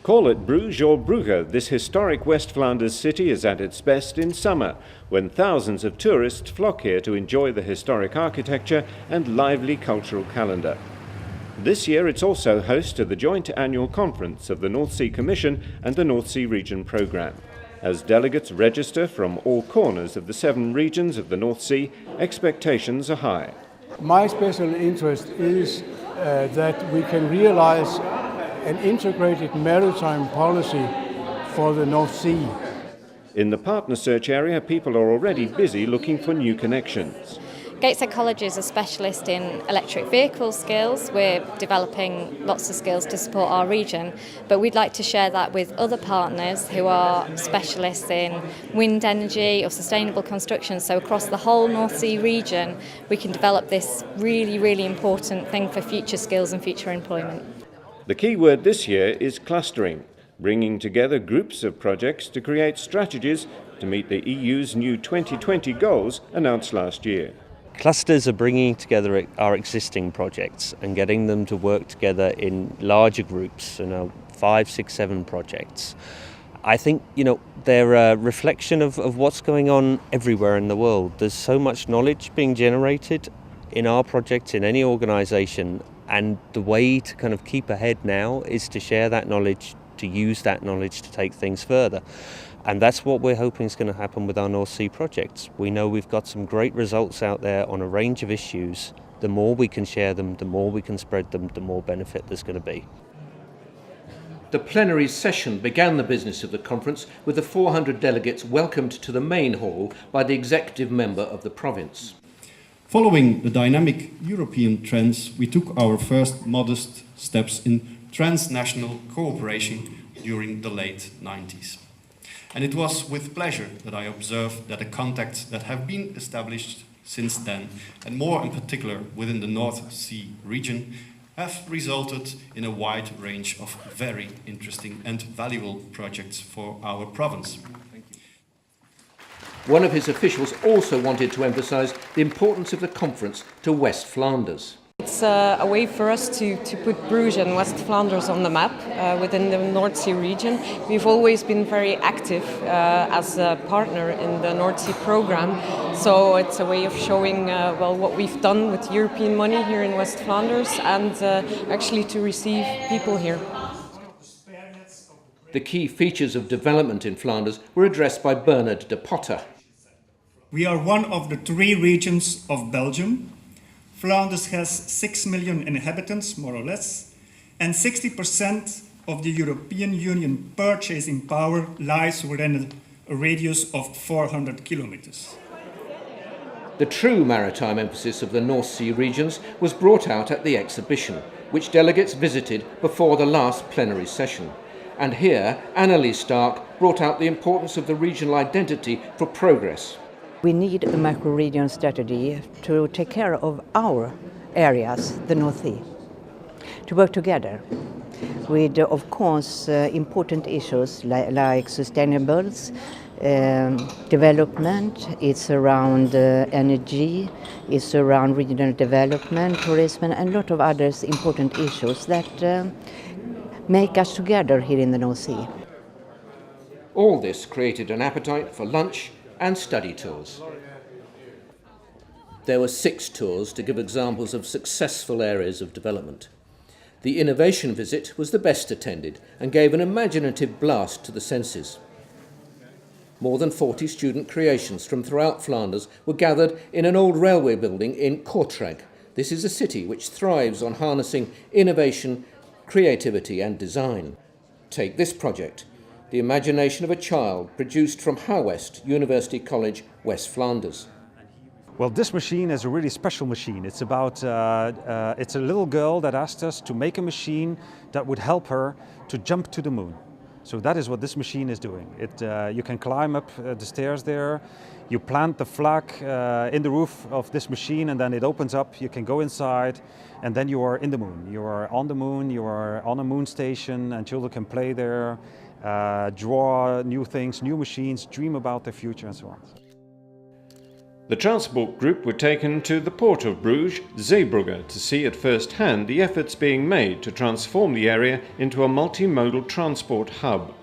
Call it Bruges or Bruges, this historic West Flanders city is at its best in summer, when thousands of tourists flock here to enjoy the historic architecture and lively cultural calendar. This year it's also host to the joint annual conference of the North Sea Commission and the North Sea Region Programme. As delegates register from all corners of the 7 regions of the North Sea, expectations are high. My special interest is that we can realize an integrated maritime policy for the North Sea. In the partner search area, people are already busy looking for new connections. Gateshead College is a specialist in electric vehicle skills. We're developing lots of skills to support our region, but we'd like to share that with other partners who are specialists in wind energy or sustainable construction. So across the whole North Sea region, we can develop this really, really important thing for future skills and future employment. The key word this year is clustering, bringing together groups of projects to create strategies to meet the EU's new 2020 goals announced last year. Clusters are bringing together our existing projects and getting them to work together in larger groups, 5, 6, 7 projects. I think, they're a reflection of what's going on everywhere in the world. There's so much knowledge being generated in our projects, in any organisation, and the way to kind of keep ahead now is to share that knowledge, to use that knowledge to take things further. And that's what we're hoping is going to happen with our North Sea projects. We know we've got some great results out there on a range of issues. The more we can share them, the more we can spread them, the more benefit there's going to be. The plenary session began the business of the conference with the 400 delegates welcomed to the main hall by the executive member of the province. Following the dynamic European trends, we took our first modest steps in transnational cooperation during the late 90s. And it was with pleasure that I observed that the contacts that have been established since then, and more in particular within the North Sea region, have resulted in a wide range of very interesting and valuable projects for our province. One of his officials also wanted to emphasise the importance of the conference to West Flanders. It's a way for us to put Bruges and West Flanders on the map within the North Sea region. We've always been very active as a partner in the North Sea programme, so it's a way of showing what we've done with European money here in West Flanders and actually to receive people here. The key features of development in Flanders were addressed by Bernard de Potter. We are one of the 3 regions of Belgium. Flanders has 6 million inhabitants, more or less, and 60% of the European Union purchasing power lies within a radius of 400 kilometers. The true maritime emphasis of the North Sea regions was brought out at the exhibition, which delegates visited before the last plenary session. And here, Annelies Stark brought out the importance of the regional identity for progress. We need a macro-region strategy to take care of our areas, the North Sea, to work together with, of course, important issues like sustainables, development. It's around energy, it's around regional development, tourism, and a lot of other important issues that make us together here in the North Sea. All this created an appetite for lunch and study tours. There were 6 tours to give examples of successful areas of development. The innovation visit was the best attended and gave an imaginative blast to the senses. More than 40 student creations from throughout Flanders were gathered in an old railway building in Kortrijk. This is a city which thrives on harnessing innovation, creativity and design. Take this project, the imagination of a child, produced from Houwest University College, West Flanders. Well, this machine is a really special machine. It's about, it's a little girl that asked us to make a machine that would help her to jump to the moon. So that is what this machine is doing. You can climb up the stairs there, you plant the flag in the roof of this machine and then it opens up, you can go inside and then you are in the moon. You are on the moon, you are on a moon station and children can play there, draw new things, new machines, dream about their future and so on. The transport group were taken to the port of Bruges, Zeebrugge, to see at first hand the efforts being made to transform the area into a multimodal transport hub.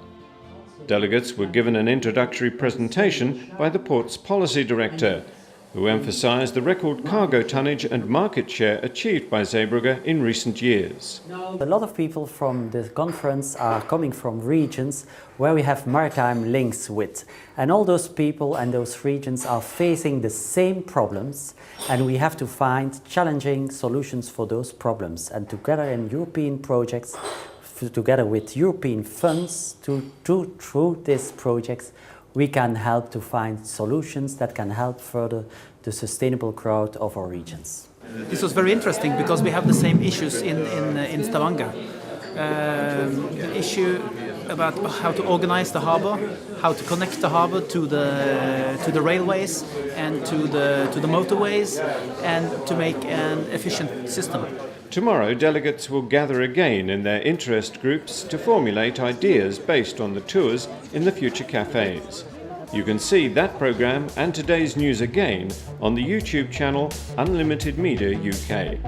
Delegates were given an introductory presentation by the port's policy director, who emphasised the record cargo tonnage and market share achieved by Zeebrugge in recent years. A lot of people from the conference are coming from regions where we have maritime links with. And all those people and those regions are facing the same problems, and we have to find challenging solutions for those problems. And together in European projects, together with European funds, through these projects, we can help to find solutions that can help further the sustainable growth of our regions. This was very interesting because we have the same issues in Stavanger. The issue about how to organize the harbor, how to connect the harbor to the railways and to the motorways, and to make an efficient system. Tomorrow, delegates will gather again in their interest groups to formulate ideas based on the tours in the future cafes. You can see that programme and today's news again on the YouTube channel Unlimited Media UK.